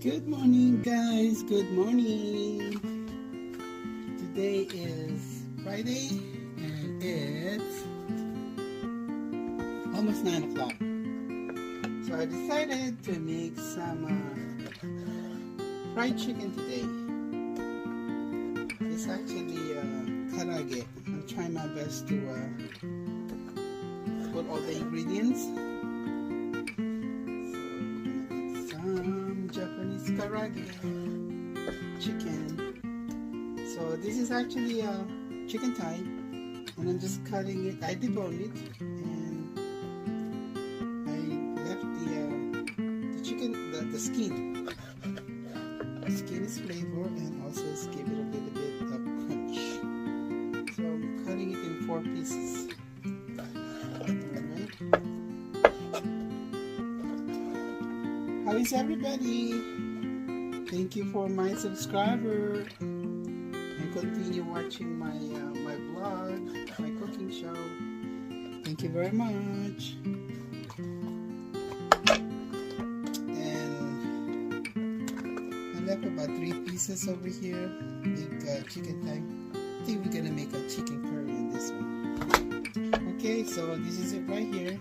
Good morning, guys. Good morning. Today is Friday and it's almost 9 o'clock. So I decided to make some fried chicken today. It's actually Karage. I'm trying my best to put all the ingredients. Japanese Karage chicken. So this is actually a chicken thigh, and I'm just cutting it. I deboned it, and I left the chicken, the skin. The skin is flavor, and also give it a little bit of crunch. So I'm cutting it in 4 pieces. How is everybody? Thank you for my subscriber, and continue watching my my vlog, my cooking show. Thank you very much. And I left about 3 pieces over here. Big chicken thigh. I think we're gonna make a chicken curry in this one. Okay, so this is it right here.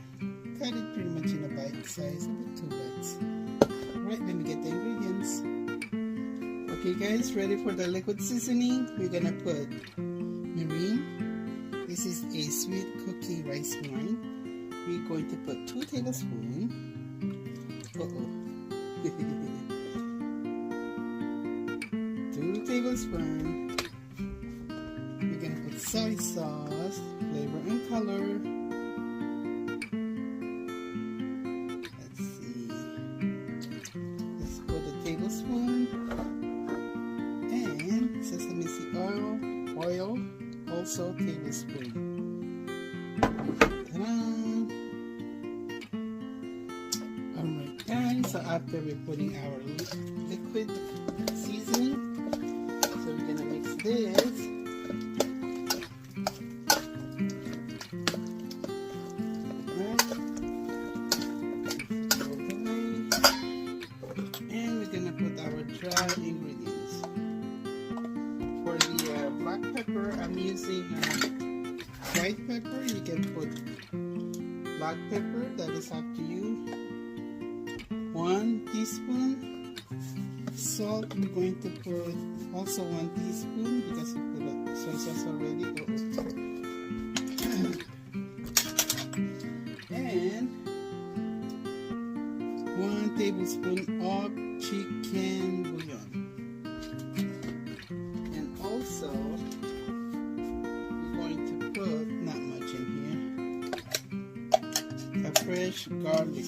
Cut it pretty much in a bite size, about 2 bites. Right, let me get the ingredients. Okay guys, ready for the liquid seasoning? We're gonna put mirin. This is a sweet cooking rice wine. We're going to put 2 tablespoons. 2 tablespoons. We're gonna put soy sauce, flavor and color. Tablespoon, and sesame seed oil, also tablespoon. Alright guys, so after we're putting our liquid seasoning, so we're gonna mix this. Dry ingredients. For the black pepper, I'm using white pepper. You can put black pepper, that is up to you. 1 teaspoon. Salt, we're going to put also 1 teaspoon because we put soy sauce already. And 1 tablespoon of chicken bouillon, and also we're going to put not much in here, a fresh garlic,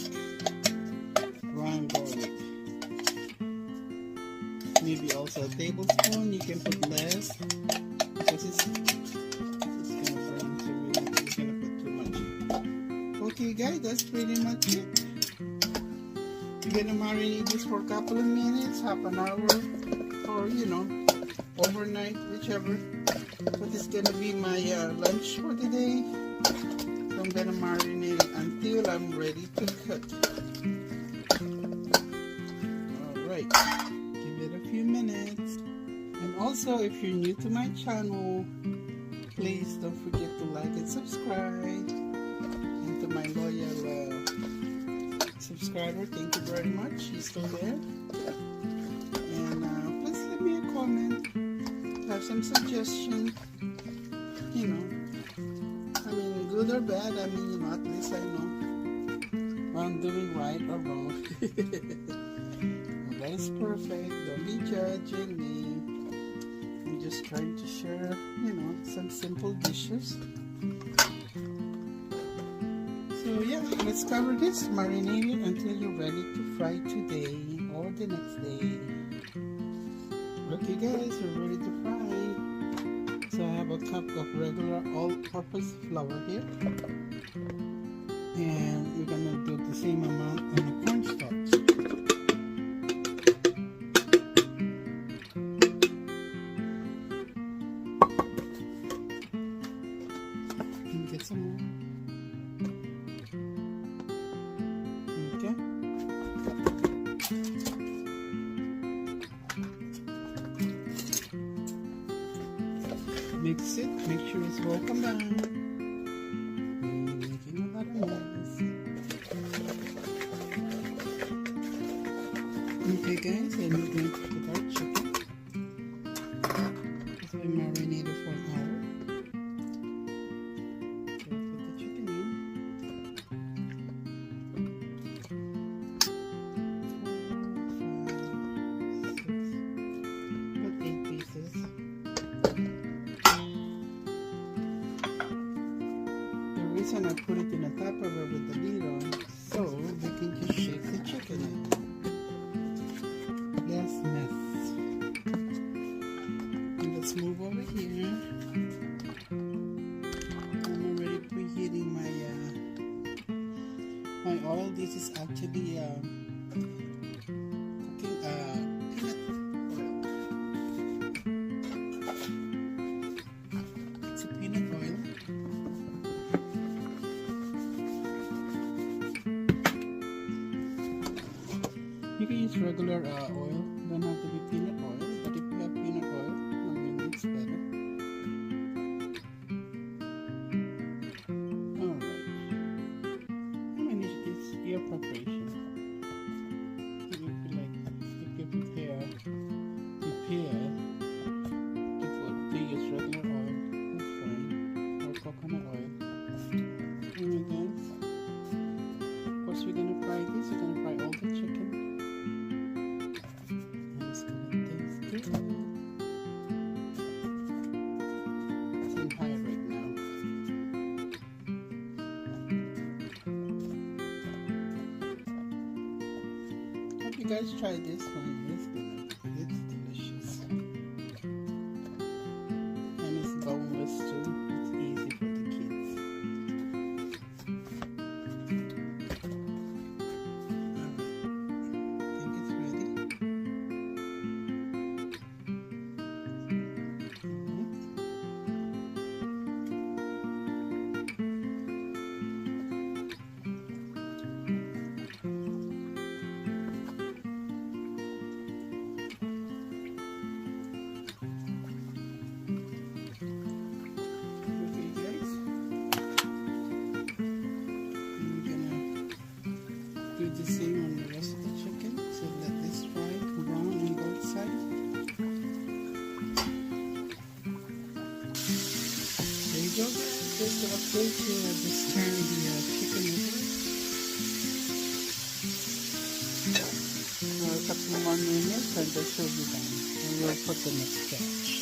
ground garlic, maybe also a tablespoon. You can put less because it's gonna burn, so we're gonna put too much. Okay guys, that's pretty much it. You're gonna marinate this for a couple of minutes, half an hour, or overnight, whichever. But it's gonna be my lunch for today. So I'm gonna marinate it until I'm ready to cook. Alright, give it a few minutes. And also, if you're new to my channel, please don't forget to like and subscribe. And to my loyal subscriber, thank you very much. She's still there. And please leave me a comment. Have some suggestion. I mean, good or bad. I mean, at least I know what I'm doing right or wrong. Well, that is perfect. Don't be judging me. I'm just trying to share, some simple dishes. So yeah, let's cover this, marinate it until you're ready to fry today or the next day. Okay guys, we're ready to fry. So I have a cup of regular all-purpose flour here. And we're gonna do the same amount on the cornstarch. Can you get some more? Okay. Mix it, make sure it's well combined. Making a lot of noise. Okay guys, and we're going to put our chicken. Because we marinated for an hour. So we'll put the chicken in. 4, 5, 6, about 8 pieces. The reason I put it in a Tupperware with the lid on, so we can just shake the chicken in. Less mess. And let's move over here. I'm already preheating my oil. This is actually cooking peanut oil. It's a peanut oil. You can use regular oil, don't have to be peanut oil, but if you have peanut oil, I mean it's better. Alright. I mean it's your preparation. If you prepare to use regular oil, that's fine. Or coconut oil. Alright guys. Of course we're gonna fry this, we're gonna fry all the chicken. It's in high right now. Hope you guys try this one. It's delicious. And it's boneless too. It's easy for the kids. Alright. I think it's ready. Do the same on the rest of the chicken, so let this fry brown on both sides. There you go guys, just to update you, I just turned the chicken over. A couple more minutes and this will be done, and we'll put the next batch.